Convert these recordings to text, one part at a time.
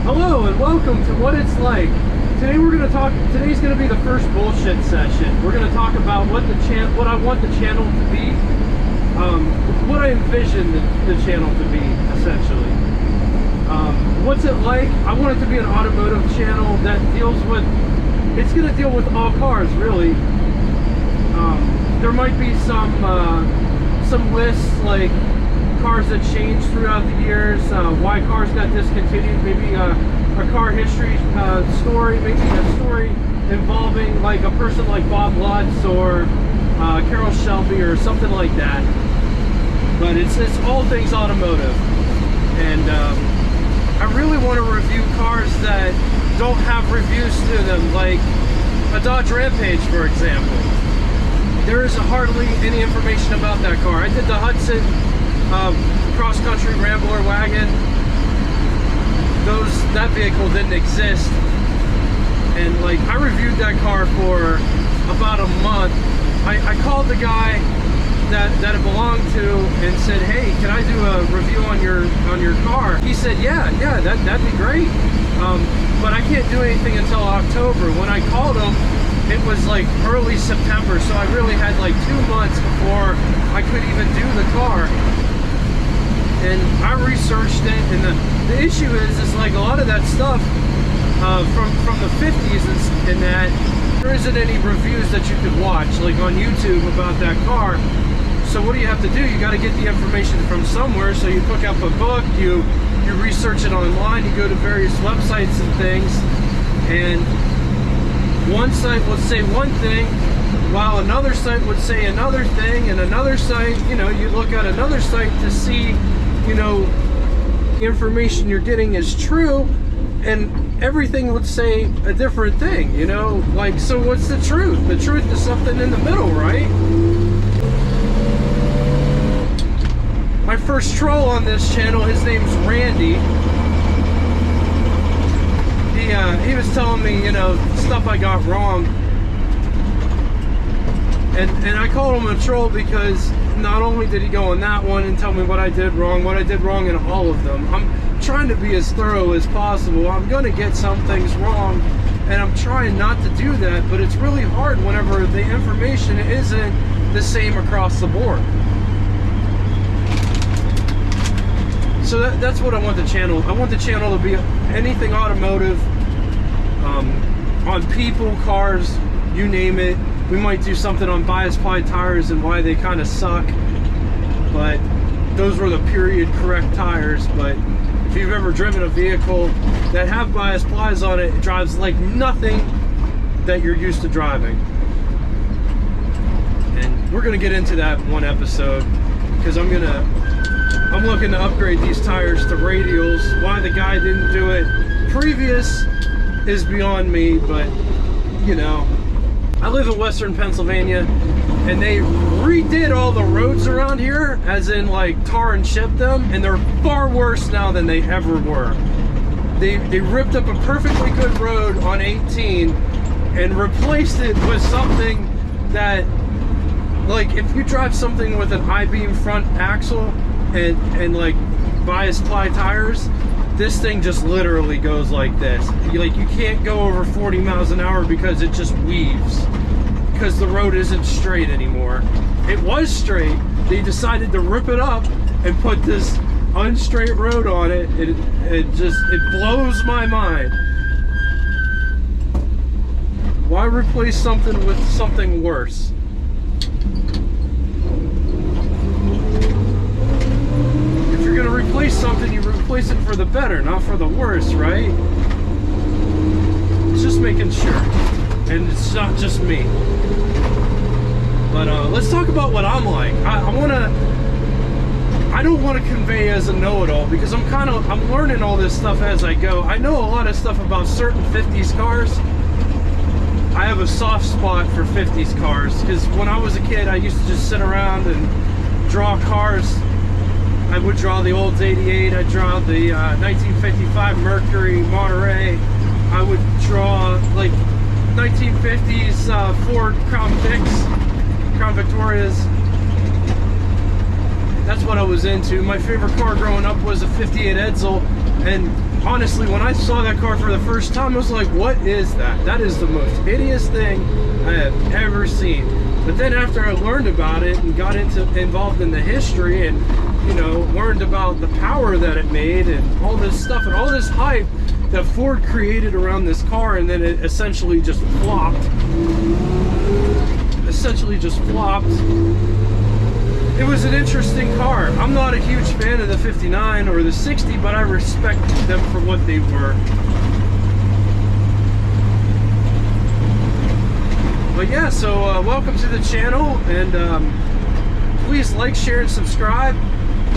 Hello and welcome to What It's Like. Today we're going to talk. Today's going to be the first bullshit session. We're going to talk about what I want the channel to be, what I envision the channel to be, essentially. What's it like? I want it to be an automotive channel that deals with. It's going to deal with all cars, really. There might be some lists like cars that changed throughout the years, why cars got discontinued, maybe a car history story, maybe a story involving like a person like Bob Lutz or Carroll Shelby or something like that. But it's all things automotive, and I really want to review cars that don't have reviews to them, like a Dodge Rampage, for example. There is hardly any information about that car. I did the Hudson cross-country Rambler wagon. That vehicle didn't exist, and like I reviewed that car for about a month. I called the guy that it belonged to and said, "Hey, can I do a review on your car?" He said, "Yeah, that'd be great, but I can't do anything until October." When I called him, it was like early September, so I really had like 2 months before I could even do the car. And I researched it, and the issue is like a lot of that stuff from the 50s and that, there isn't any reviews that you could watch like on YouTube about that car. So what do you have to do? You got to get the information from somewhere. So you pick up a book, you research it online, you go to various websites and things, and one site will say one thing while another site would say another thing, and another site, you look at another site to see the information you're getting is true, and everything would say a different thing, like, so what's the truth? The truth is something in the middle, right? My first troll on this channel, his name's Randy. He was telling me, stuff I got wrong. And I called him a troll because not only did he go on that one and tell me what I did wrong in all of them. I'm trying to be as thorough as possible. I'm going to get some things wrong, and I'm trying not to do that, but it's really hard whenever the information isn't the same across the board. So that's what I want the channel. I want the channel to be anything automotive, on people, cars, you name it. We might do something on bias ply tires and why they kind of suck, but those were the period correct tires. But if you've ever driven a vehicle that have bias plies on it, it drives like nothing that you're used to driving. And we're gonna get into that in one episode, because I'm looking to upgrade these tires to radials. Why the guy didn't do it previous is beyond me, but I live in Western Pennsylvania, and they redid all the roads around here, as in like tar and chip them, and they're far worse now than they ever were. They ripped up a perfectly good road on 18 and replaced it with something that, like, if you drive something with an I-beam front axle and like bias ply tires, this thing just literally goes like this. You can't go over 40 miles an hour because it just weaves, because the road isn't straight anymore. It was straight. They decided to rip it up and put this unstraight road on it. It blows my mind. Why replace something with something worse? You're gonna replace something, you replace it for the better, not for the worse, right? It's just making sure, and it's not just me. But let's talk about what I'm like. I don't want to convey as a know-it-all, because I'm learning all this stuff as I go. I know a lot of stuff about certain 50s cars. I have a soft spot for 50s cars, because when I was a kid, I used to just sit around and draw cars. I would draw the Olds 88, I'd draw the 1955 Mercury Monterey, I would draw like 1950s Ford Crown Victorias. That's what I was into. My favorite car growing up was a 58 Edsel, and honestly, when I saw that car for the first time, I was like, what is that? That is the most hideous thing I have ever seen. But then after I learned about it and got involved in the history and, you know, learned about the power that it made and all this stuff and all this hype that Ford created around this car, and then it essentially just flopped. It was an interesting car. I'm not a huge fan of the 59 or the 60, but I respect them for what they were. But yeah, so welcome to the channel, and please like, share, and subscribe.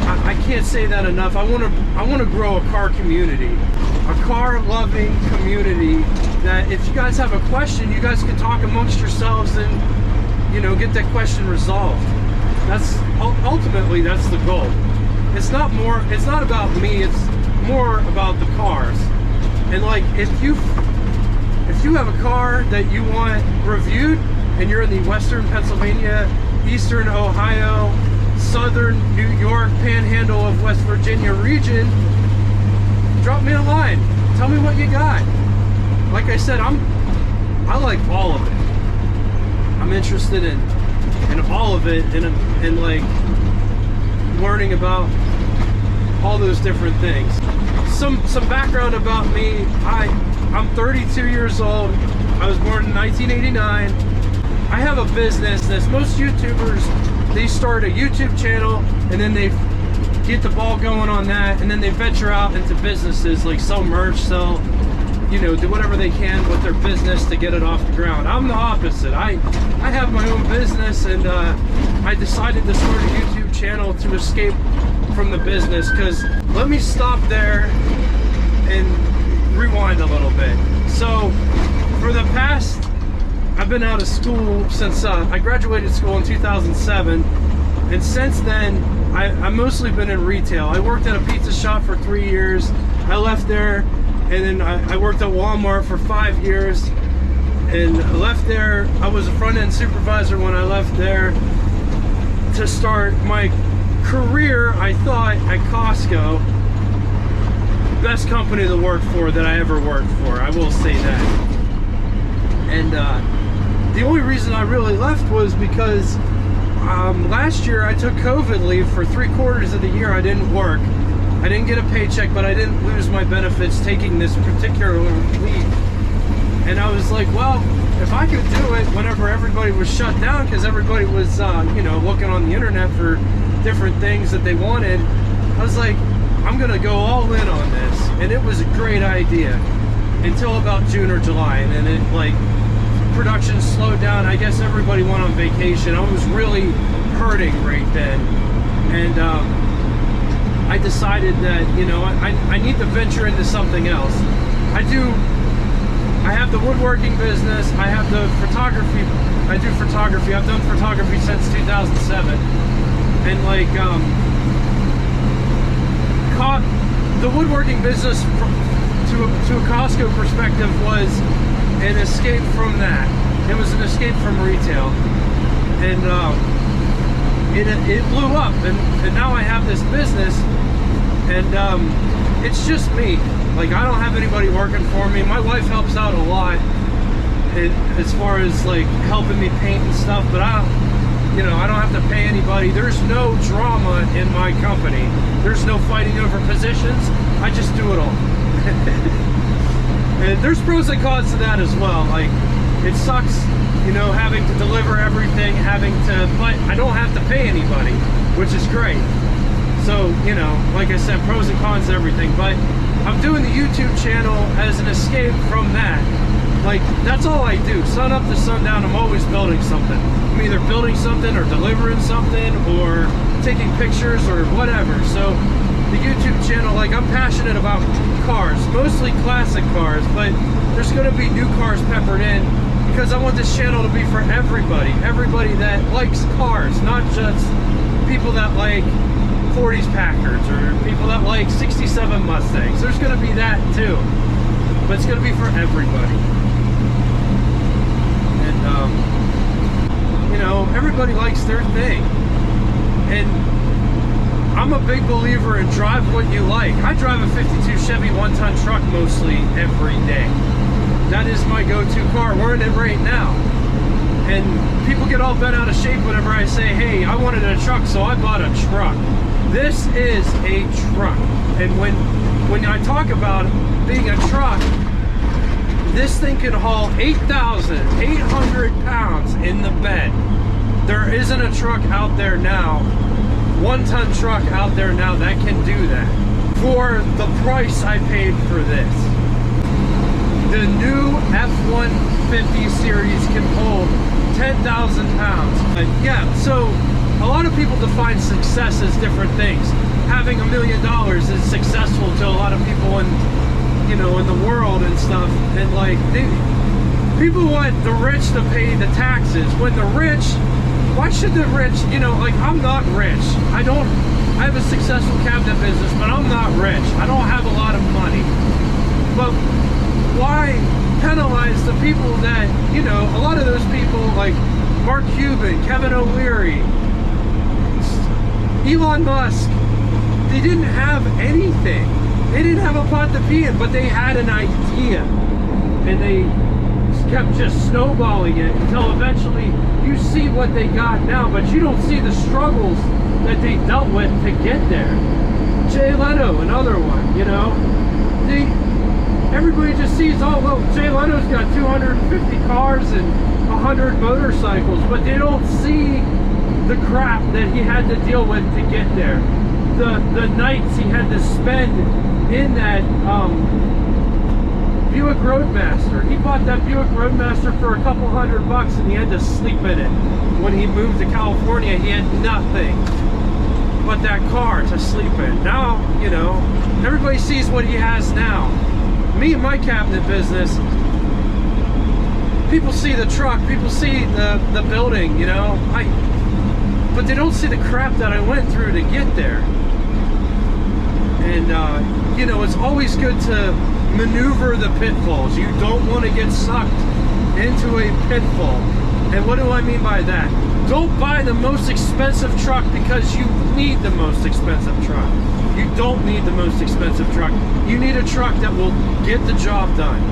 I can't say that enough. I want to grow a car community, a car-loving community. That if you guys have a question, you guys can talk amongst yourselves and, you know, get that question resolved. That's ultimately that's the goal. It's not about me. It's more about the cars. And like if you have a car that you want reviewed and you're in the Western Pennsylvania, Eastern Ohio, Southern New York, Panhandle of West Virginia region, drop me a line. Tell me what you got. Like I said, I like all of it. I'm interested in all of it, and like learning about all those different things. Some background about me. I'm 32 years old. I was born in 1989. I have a business. As most YouTubers, they start a YouTube channel and then they get the ball going on that, and then they venture out into businesses like sell merch, sell, you know, do whatever they can with their business to get it off the ground. I'm the opposite. I have my own business, and I decided to start a YouTube channel to escape from the business. Because let me stop there and rewind a little bit. So for the past, I've been out of school since I graduated school in 2007, and since then I've mostly been in retail. I worked at a pizza shop for 3 years. I left there, and then I worked at Walmart for 5 years, and I left there. I was a front-end supervisor when I left there to start my career, I thought, at Costco. Best company to work for that I ever worked for, I will say that. And the only reason I really left was because last year I took COVID leave for 3/4 of the year. I didn't work. I didn't get a paycheck, but I didn't lose my benefits taking this particular leave. And I was like, well, if I could do it whenever everybody was shut down, because everybody was, you know, looking on the internet for different things that they wanted, I was like, I'm going to go all in on this. And it was a great idea until about June or July. And then it, like, production slowed down. I guess everybody went on vacation. I was really hurting right then. And, I decided that, you know, I need to venture into something else. I have the woodworking business. I have the photography. I do photography. I've done photography since 2007. And like, the woodworking business to a Costco perspective was an escape from that. It was an escape from retail. And it blew up, and now I have this business, and it's just me. Like, I don't have anybody working for me. My wife helps out a lot as far as like helping me paint and stuff, but I don't have to pay anybody. There's no drama in my company. There's no fighting over positions. I just do it all. And there's pros and cons to that as well. Like, it sucks, you know, having to deliver everything, but I don't have to pay anybody, which is great. So, you know, like I said, pros and cons to everything. But I'm doing the YouTube channel as an escape from that. Like, that's all I do. Sun up to sundown, I'm always building something. I'm either building something or delivering something or taking pictures or whatever. So the YouTube channel, like, I'm passionate about cars, mostly classic cars, but there's going to be new cars peppered in, because I want this channel to be for everybody that likes cars, not just people that like 40s Packards or people that like 67 Mustangs. There's going to be that too, but it's going to be for everybody. And you know, everybody likes their thing, and I'm a big believer in drive what you like. I drive a 52 Chevy 1-ton truck mostly every day. That is my go-to car. We're in it right now. And people get all bent out of shape whenever I say, hey, I wanted a truck, so I bought a truck. This is a truck. And when I talk about being a truck, this thing can haul 8,800 pounds in the bed. There isn't a truck out there now, 1-ton truck out there now that can do that for the price I paid for this. The new F-150 series can hold 10,000 pounds. Yeah, so a lot of people define success as different things. Having $1 million is successful to a lot of people in, you know, in the world and stuff. And like, people want the rich to pay the taxes. When the rich, why should the rich, you know, like, I'm not rich. I have a successful cabinet business, but I'm not rich. I don't have a lot of money. But why penalize the people that, you know, a lot of those people like Mark Cuban, Kevin O'Leary, Elon Musk, they didn't have anything. They didn't have a pot to pee in, but they had an idea. And they kept just snowballing it until eventually you see what they got now, but you don't see the struggles that they dealt with to get there. Jay Leno, another one, you know. Everybody just sees, oh, well, Jay Leno's got 250 cars and 100 motorcycles, but they don't see the crap that he had to deal with to get there. The nights he had to spend in that Buick Roadmaster. He bought that Buick Roadmaster for a couple $100 and he had to sleep in it. When he moved to California, he had nothing but that car to sleep in. Now, you know, everybody sees what he has now. Me and my cabinet business, people see the truck, people see the building, you know, but they don't see the crap that I went through to get there. And you know, it's always good to maneuver the pitfalls. You don't want to get sucked into a pitfall. And what do I mean by that? Don't buy the most expensive truck because you need the most expensive truck. You don't need the most expensive truck. You need a truck that will get the job done.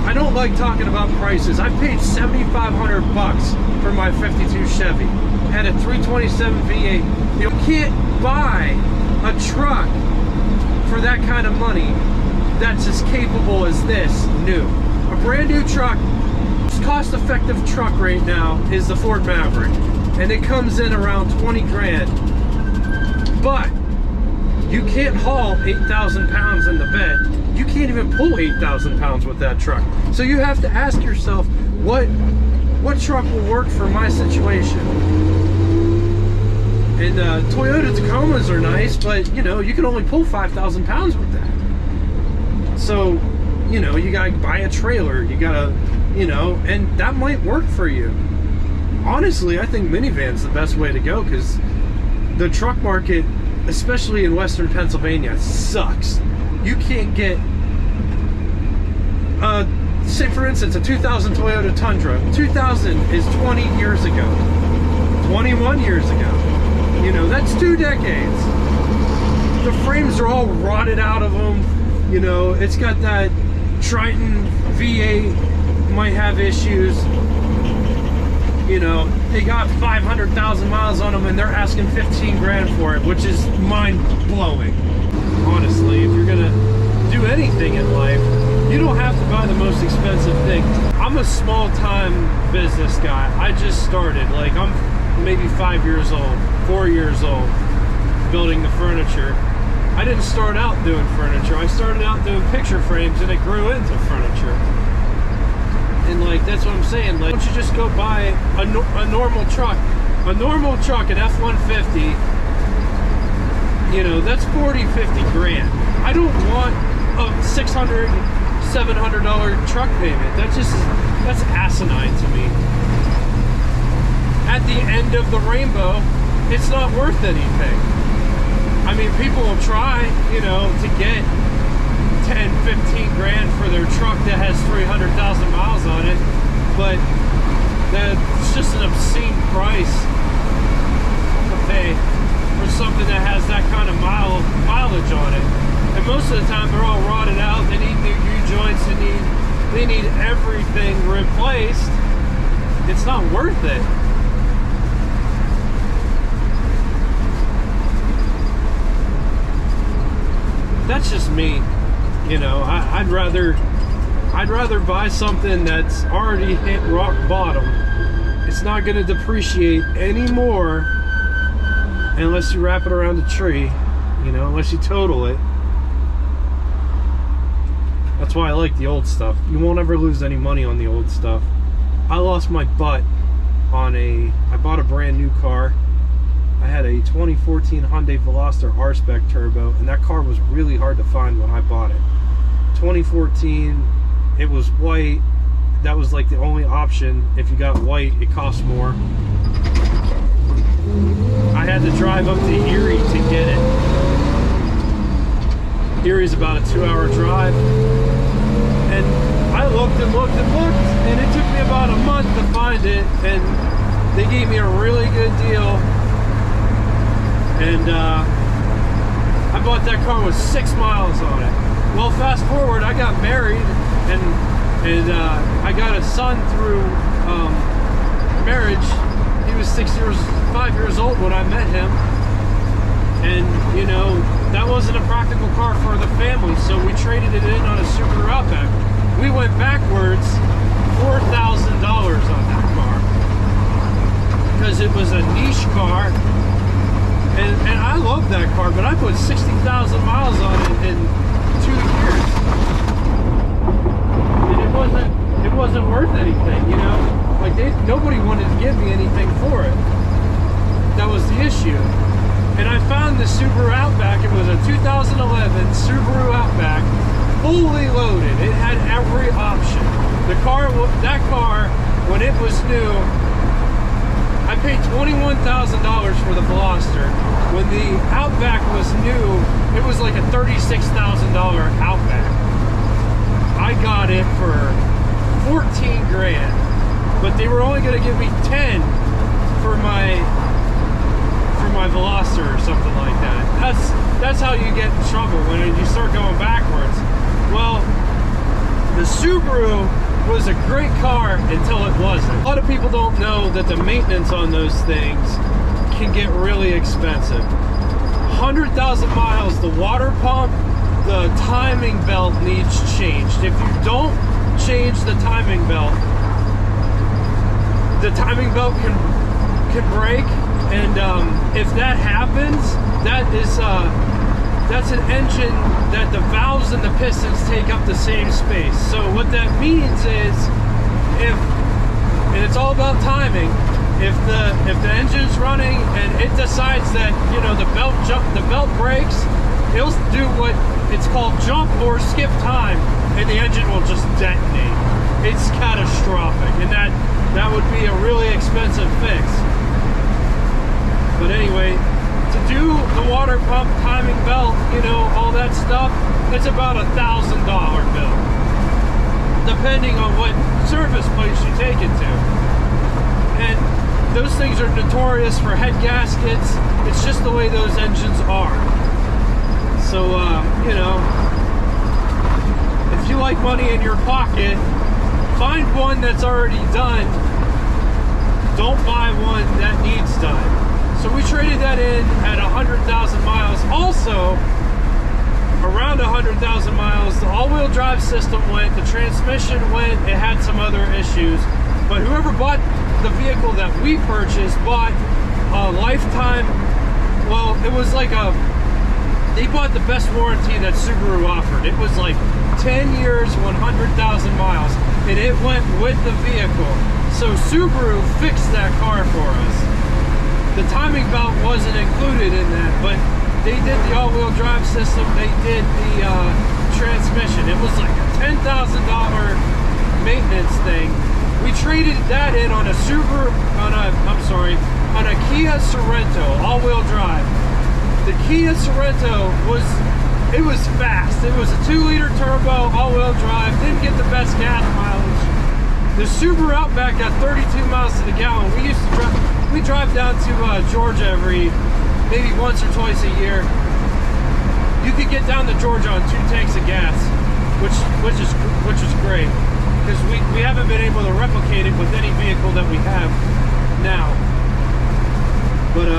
I don't like talking about prices. I paid $7,500 for my 52 Chevy. Had a 327 V8. You can't buy a truck for that kind of money that's as capable as this new. A brand new truck, cost-effective truck right now is the Ford Maverick, and it comes in around 20 grand. But you can't haul 8,000 pounds in the bed. You can't even pull 8,000 pounds with that truck. So you have to ask yourself, what truck will work for my situation? And Toyota Tacomas are nice, but you know, you can only pull 5,000 pounds with that. So, you know, you gotta buy a trailer, you gotta, you know, and that might work for you. Honestly, I think minivan's the best way to go, because the truck market, especially in Western Pennsylvania, sucks. You can't get, say for instance, a 2000 Toyota Tundra. 2000 is 20 years ago, 21 years ago. You know, that's 2 decades. The frames are all rotted out of them. You know, it's got that Triton V8, might have issues. You know, they got 500,000 miles on them and they're asking 15 grand for it, which is mind-blowing. Honestly, if you're gonna do anything in life, you don't have to buy the most expensive thing. I'm a small-time business guy. I just started. Like, I'm maybe 5 years old, 4 years old, building the furniture. I didn't start out doing furniture. I started out doing picture frames and it grew into furniture. And like, that's what I'm saying. Like, don't you just go buy a normal truck? A normal truck, an F-150, you know, that's 40, 50 grand. I don't want a $600, $700 truck payment. That's asinine to me. At the end of the rainbow, it's not worth anything. I mean, people will try, you know, to get 10, 15 grand for their truck that has 300,000 miles on it, but that's just an obscene price pay for something that has that kind of mileage on it. And most of the time they're all rotted out. They need new U-joints. They need everything replaced. It's not worth it. That's just me. You know, I'd rather buy something that's already hit rock bottom. It's not going to depreciate anymore unless you wrap it around a tree, you know, unless you total it. That's why I like the old stuff. You won't ever lose any money on the old stuff. I lost my butt on I bought a brand new car. I had a 2014 Hyundai Veloster R-Spec Turbo, and that car was really hard to find when I bought it. 2014, it was white. That was like the only option. If you got white, it cost more. I had to drive up to Erie to get it. Erie's about a 2-hour drive. And I looked and looked and looked, and it took me about a month to find it, and they gave me a really good deal. And I bought that car with 6 miles on it. Well, fast forward, I got married, and I got a son through marriage. He was 5 years old when I met him, and you know, that wasn't a practical car for the family, so we traded it in on a Subaru Outback. We went backwards $4,000 on that car because it was a niche car, and I love that car, but I put 60,000 miles on it in 2 years. It wasn't worth anything, you know. Like nobody wanted to give me anything for it. That was the issue. And I found the Subaru Outback. It was a 2011 Subaru Outback, fully loaded. It had every option. That car, when it was new, I paid $21,000 for the Veloster. When the Outback was new, it was like a $36,000 Outback. I got it for 14 grand, but they were only going to give me 10 for my Veloster or something like that. That's how you get in trouble when you start going backwards. Well, the Subaru was a great car until it wasn't. A lot of people don't know that the maintenance on those things can get really expensive. 100,000 miles, the water pump, the timing belt needs changed. If you don't change the timing belt can break, and if that happens, that's an engine that the valves and the pistons take up the same space. So what that means is, and it's all about timing, if the engine's running and it decides that, you know, the belt breaks, it'll do what it's called jump or skip time, and the engine will just detonate. It's catastrophic, and that would be a really expensive fix. But anyway, to do the water pump, timing belt, you know, all that stuff, it's about $1,000 bill, depending on what service place you take it to. And those things are notorious for head gaskets. It's just the way those engines are. So, you know, if you like money in your pocket, find one that's already done. Don't buy one that needs done. So we traded that in at 100,000 miles. Also, around 100,000 miles, the all-wheel drive system went, the transmission went, it had some other issues. But whoever bought the vehicle that we purchased bought a lifetime, well, it was like they bought the best warranty that Subaru offered. It was like 10 years, 100,000 miles, and it went with the vehicle. So Subaru fixed that car for us. The timing belt wasn't included in that, but they did the all-wheel drive system, they did the transmission. It was like a $10,000 maintenance thing. We traded that in on a Kia Sorento, all-wheel drive. The Kia Sorento was fast. It was a 2-liter turbo, all-wheel drive, didn't get the best gas mileage, The Subaru Outback got 32 miles to the gallon. We drive down to Georgia every, maybe once or twice a year. You could get down to Georgia on 2 tanks of gas, which is great, because we haven't been able to replicate it with any vehicle that we have now. But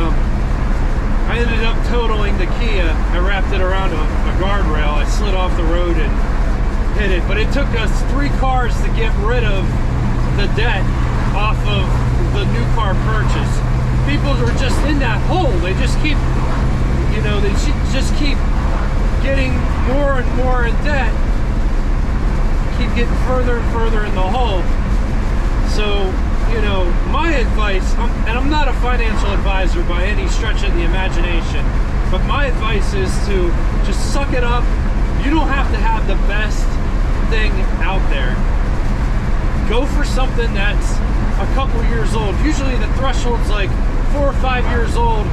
I ended up totaling the Kia. I wrapped it around a guardrail. I slid off the road and hit it. But it took us 3 cars to get rid of the debt off of the new car purchase. People are just in that hole. They just keep, you know, they just keep getting more and more in debt. Keep getting further and further in the hole. So, you know, my advice, and I'm not a financial advisor by any stretch of the imagination, but my advice is to just suck it up. You don't have to have the best thing out there. Go for something that's a couple years old. Usually the threshold's like 4 or 5 years old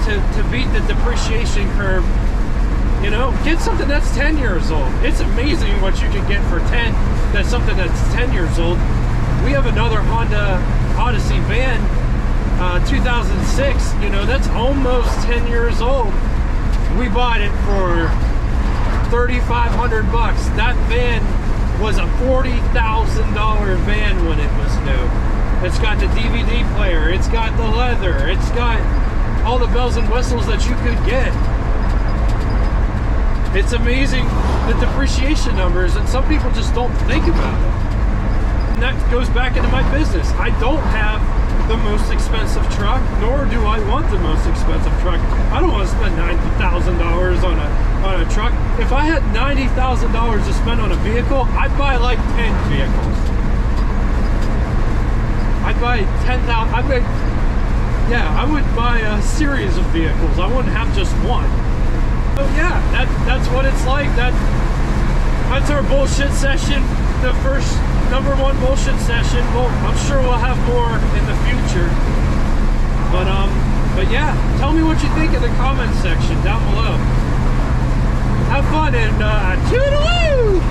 to beat the depreciation curve. You know, get something that's 10 years old. It's amazing what you can get for 10. That's something that's 10 years old. We have another Honda Odyssey van, 2006. You know, that's almost 10 years old. We bought it for $3,500 bucks. That van was a $40,000 van when it was new. It's got the DVD player. It's got the leather. It's got all the bells and whistles that you could get. It's amazing the depreciation numbers, and some people just don't think about it. And that goes back into my business. I don't have the most expensive truck, nor do I want the most expensive truck. I don't want to spend $90,000 on a truck. If I had $90,000 to spend on a vehicle, I'd buy like 10 vehicles. I'd buy 10,000. I would buy a series of vehicles. I wouldn't have just one. So yeah, that's what it's like. That's our bullshit session. The first #1 bullshit session. Well, I'm sure we'll have more in the future. But yeah, tell me what you think in the comments section down below. Have fun and toodaloo!